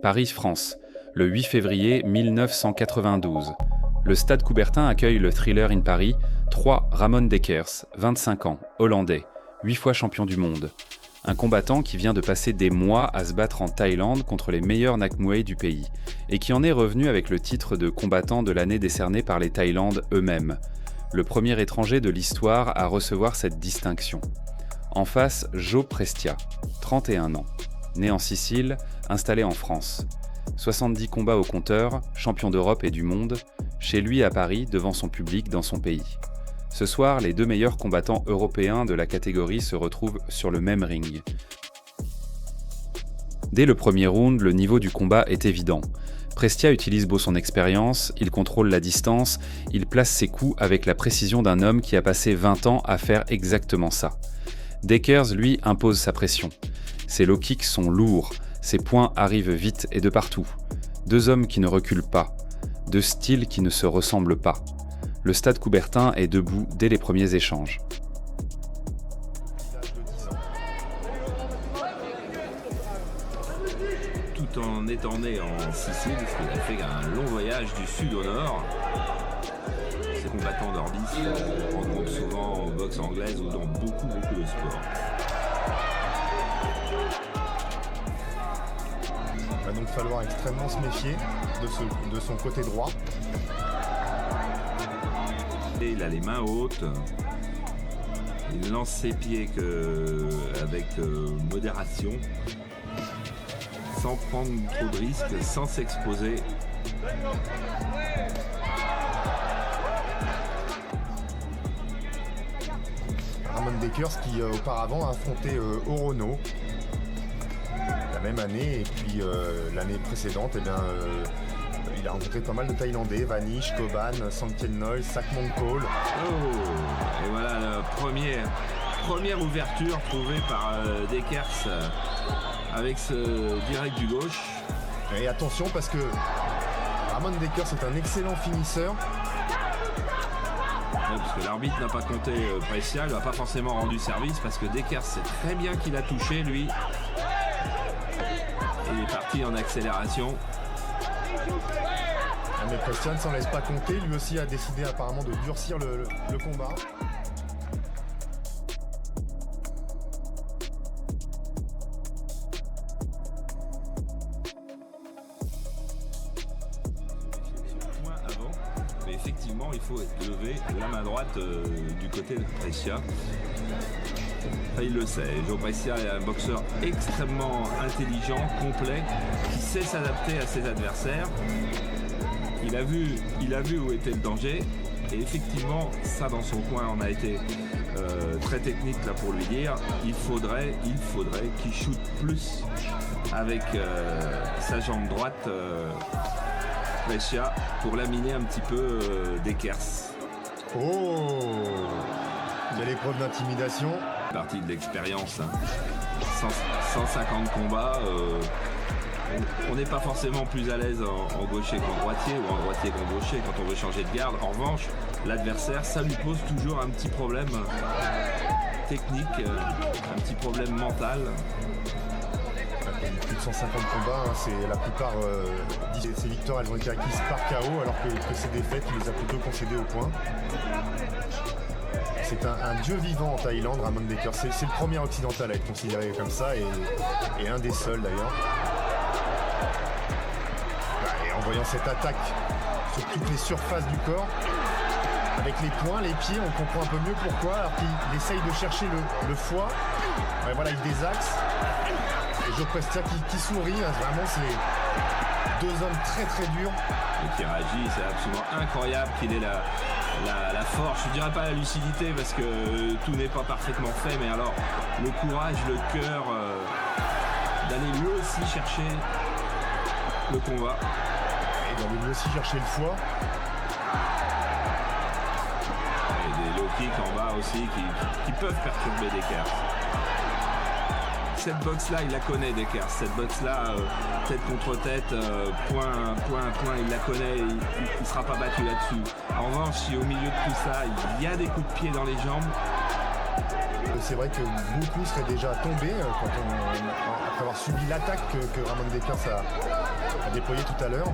Paris, France, le 8 février 1992. Le Stade Coubertin accueille le Thriller in Paris, 3 Ramon Dekers, 25 ans, hollandais, 8 fois champion du monde. Un combattant qui vient de passer des mois à se battre en Thaïlande contre les meilleurs Nak Muay du pays, et qui en est revenu avec le titre de combattant de l'année décerné par les Thaïlandes eux-mêmes. Le premier étranger de l'histoire à recevoir cette distinction. En face, Joe Prestia, 31 ans, né en Sicile, installé en France. 70 combats au compteur, champion d'Europe et du monde, chez lui à Paris, devant son public dans son pays. Ce soir, les 2 meilleurs combattants européens de la catégorie se retrouvent sur le même ring. Dès le premier round, le niveau du combat est évident. Prestia utilise beau son expérience, il contrôle la distance, il place ses coups avec la précision d'un homme qui a passé 20 ans à faire exactement ça. Dekers, lui, impose sa pression. Ses low kicks sont lourds, ses points arrivent vite et de partout. 2 hommes qui ne reculent pas, 2 styles qui ne se ressemblent pas. Le Stade Coubertin est debout dès les premiers échanges. Tout en étant né en Sicile, parce qu'il a fait un long voyage du sud au nord. Ces combattants nordistes on rencontre souvent en boxe anglaise ou dans beaucoup de sports. Il va donc falloir extrêmement se méfier de son côté droit. Et il a les mains hautes. Il lance ses pieds avec modération, sans prendre trop de risques, sans s'exposer. Ramon Dekers qui auparavant a affronté Orono la même année, et puis l'année précédente, il a rencontré pas mal de Thaïlandais, Vanish, Koban, Sanktiel Noy, Sakmongkol. Et voilà la première ouverture trouvée par Dekers avec ce direct du gauche. Et attention parce que Ramon Dekers est un excellent finisseur. Parce que l'arbitre n'a pas compté Prestia, il n'a pas forcément rendu service parce que Dekers sait très bien qu'il a touché lui. Il est parti en accélération. Mais Prestia ne s'en laisse pas compter, lui aussi a décidé apparemment de durcir le combat. Mais effectivement, il faut lever la main droite du côté de Prestia. Enfin, il le sait, Joe Prestia est un boxeur extrêmement intelligent, complet, qui sait s'adapter à ses adversaires. Il a vu où était le danger, et effectivement, ça dans son coin, on a été très technique là pour lui dire, il faudrait qu'il shoote plus avec sa jambe droite. Prestia pour laminer un petit peu Dekers. Oh, quelle épreuve d'intimidation. Partie de l'expérience, hein. 150 combats, on n'est pas forcément plus à l'aise en gaucher qu'en droitier ou en droitier qu'en gaucher quand on veut changer de garde. En revanche, l'adversaire, ça lui pose toujours un petit problème technique, un petit problème mental. Plus de 150 combats, hein, c'est la plupart ces victoires elles ont été acquises par KO, alors que ces défaites il les a plutôt concédées au point. C'est un dieu vivant en Thaïlande, Ramon Dekers. C'est le premier occidental à être considéré comme ça, et un des seuls d'ailleurs. Et en voyant cette attaque sur toutes les surfaces du corps, avec les poings, les pieds, on comprend un peu mieux pourquoi, alors qu'il essaye de chercher le foie. Ouais, voilà, il désaxe. Et Joe Prestia qui sourit, hein, vraiment c'est 2 hommes très très durs. Et qui réagit, c'est absolument incroyable qu'il ait la force, je dirais pas la lucidité parce que tout n'est pas parfaitement fait, mais alors le courage, le cœur d'aller lui aussi chercher le combat. Et d'aller lui aussi chercher le foie. Et des low kicks en bas aussi qui peuvent perturber Dekers. Cette boxe-là, il la connaît, Dekers. Cette boxe-là, tête contre tête, point, il la connaît, il ne sera pas battu là-dessus. En revanche, si au milieu de tout ça, il y a des coups de pied dans les jambes. C'est vrai que beaucoup seraient déjà tombés après avoir subi l'attaque que Ramon Dekers a déployé tout à l'heure.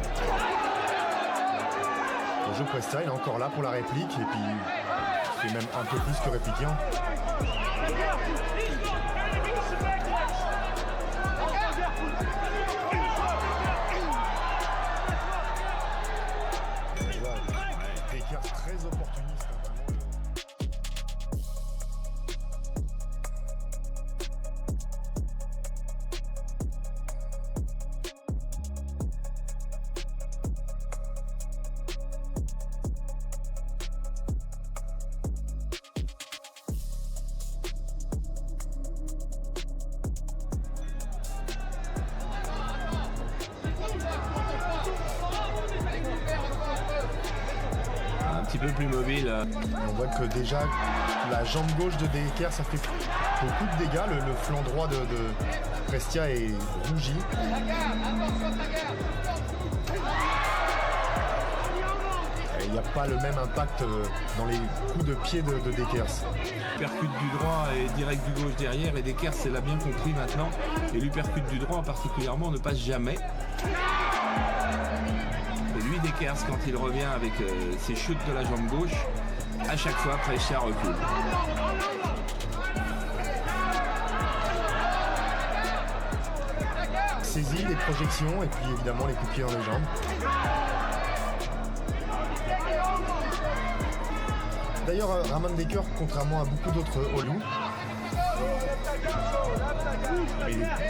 Joe Prestia, il est encore là pour la réplique et puis il fait même un peu plus que répliquant. Dekers très opportuniste, hein, vraiment. Un petit peu plus mobile. On voit que déjà la jambe gauche de Dekers, ça fait beaucoup de dégâts. Le flanc droit de Prestia est rougi. Il n'y a pas le même impact dans les coups de pied de Dekers. Percute du droit et direct du gauche derrière, et Dekers l'a bien compris maintenant, et lui percute du droit particulièrement ne passe jamais. Et lui, Dekers, quand il revient avec ses chutes de la jambe gauche, à chaque fois Prestia recule. Saisie, les projections et puis évidemment les coups de pied dans les jambes. D'ailleurs, Ramon Dekers, contrairement à beaucoup d'autres Oulu,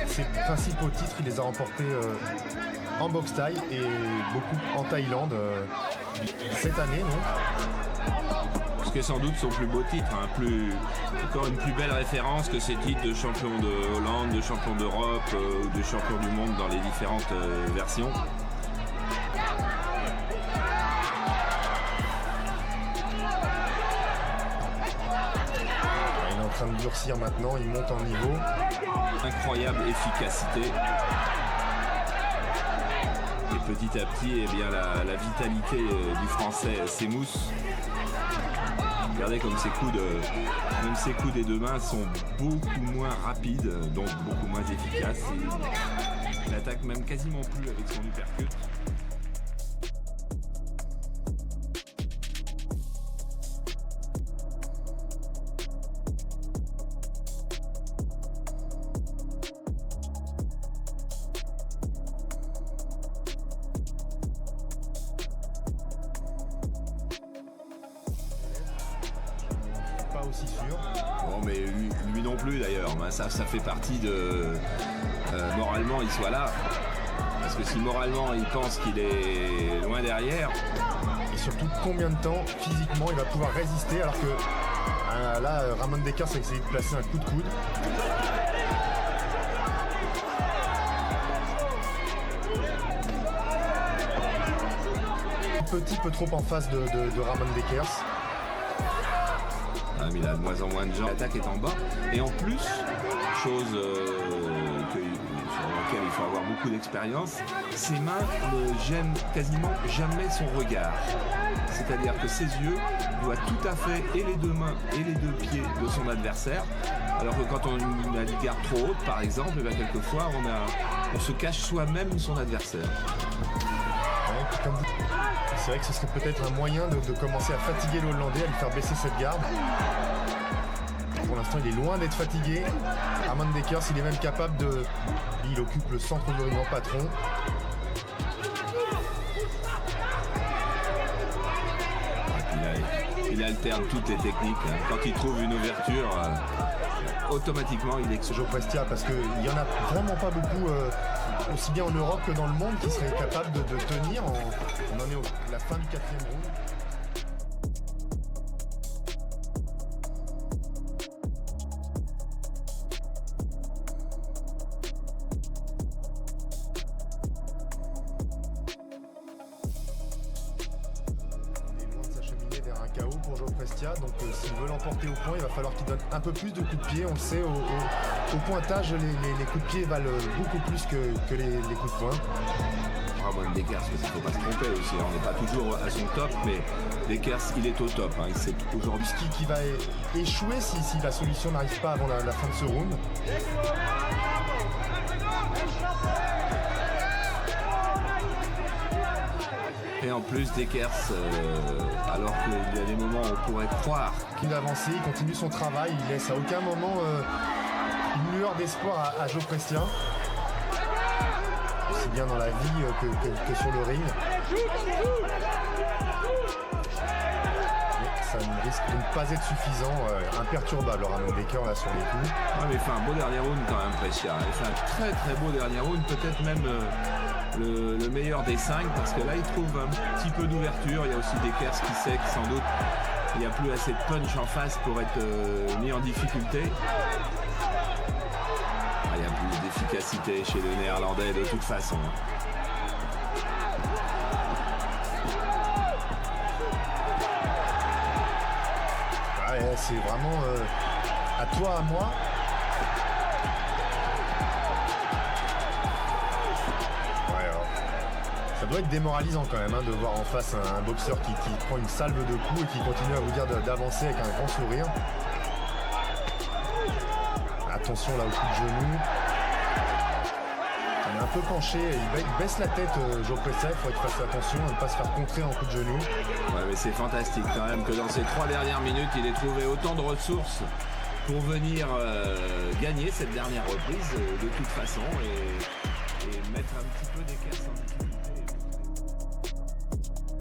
ses principaux titres, il les a remportés en boxe thaï et beaucoup en Thaïlande cette année, non? Ce que sans doute son plus beau titre, hein, encore une plus belle référence que ses titres de champion de Hollande, de champion d'Europe ou de champion du monde dans les différentes versions. Il est en train de durcir maintenant, il monte en niveau. Incroyable efficacité. Et petit à petit, eh bien, la vitalité du français s'émousse. Regardez comme même ses coups des deux mains sont beaucoup moins rapides, donc beaucoup moins efficaces. Il n'attaque même quasiment plus avec son uppercut. Aussi sûr. Bon, mais lui non plus d'ailleurs, ça fait partie de moralement il soit là, parce que si moralement il pense qu'il est loin derrière, et surtout combien de temps physiquement il va pouvoir résister, alors que là Ramon Dekers a essayé de placer un coup de coude. Un petit peu trop en face de Ramon Dekers. Mais il a de moins en moins de gens. L'attaque est en bas. Et en plus, chose sur laquelle il faut avoir beaucoup d'expérience, ses mains ne gênent quasiment jamais son regard. C'est-à-dire que ses yeux voient tout à fait et les deux mains et les deux pieds de son adversaire. Alors que quand on a une garde trop haute, par exemple, quelquefois on se cache soi-même son adversaire. Ouais, c'est vrai que ce serait peut-être un moyen de commencer à fatiguer le Hollandais, à lui faire baisser cette garde. Pour l'instant, il est loin d'être fatigué. Ramon Dekers, il est même capable de... Il occupe le centre du ruban patron. Il alterne toutes les techniques. Quand il trouve une ouverture, automatiquement, il est... Joe Prestia, parce qu'il n'y en a vraiment pas beaucoup, aussi bien en Europe que dans le monde, qui seraient capables de tenir. On en est à la fin du 4e round. Pour Joe Prestia, donc s'il veut l'emporter au point, il va falloir qu'il donne un peu plus de coups de pied. On le sait, au pointage, les coups de pied valent beaucoup plus que les coups de poing. Ramon Dekers, parce qu'il ne faut pas se tromper aussi, on n'est pas toujours à son top, mais Dekers, il est au top. Il sait aujourd'hui qui va échouer si la solution n'arrive pas avant la fin de ce round. Et en plus Dekers, alors qu'il y a des moments où on pourrait croire qu'il a avancé, il continue son travail, il laisse à aucun moment une lueur d'espoir à Joe Prestia. Aussi bien dans la vie que sur le ring. Mais ça ne risque de ne pas être suffisant, imperturbable Ramon Decker là sur les coups. Ouais, mais il fait un beau dernier round quand même Prestia. Il fait un très très beau dernier round, peut-être même le meilleur des 5, parce que là il trouve un petit peu d'ouverture. Il y a aussi Dekers qui sait que sans doute il n'y a plus assez de punch en face pour être mis en difficulté. Il y a plus d'efficacité chez le Néerlandais de toute façon. Ouais, c'est vraiment à toi, à moi. Ouais, alors, ça doit être démoralisant quand même de voir en face un boxeur qui prend une salve de coups et qui continue à vous dire d'avancer avec un grand sourire. Attention là au coup de genou. Il est un peu penché, il baisse la tête Joe Prestia, il faut faire attention à ne pas se faire contrer en coup de genou. Ouais, mais c'est fantastique quand même que dans ces 3 dernières minutes, il ait trouvé autant de ressources pour venir gagner cette dernière reprise de toute façon et mettre un petit peu Dekers en difficulté.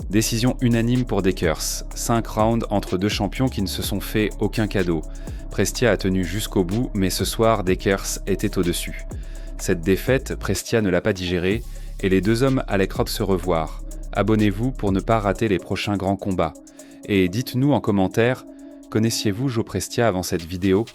Décision unanime pour Dekers. 5 rounds entre 2 champions qui ne se sont fait aucun cadeau. Prestia a tenu jusqu'au bout, mais ce soir, Dekers était au-dessus. Cette défaite, Prestia ne l'a pas digérée, et les 2 hommes allaient croire se revoir. Abonnez-vous pour ne pas rater les prochains grands combats. Et dites-nous en commentaire, connaissiez-vous Joe Prestia avant cette vidéo ?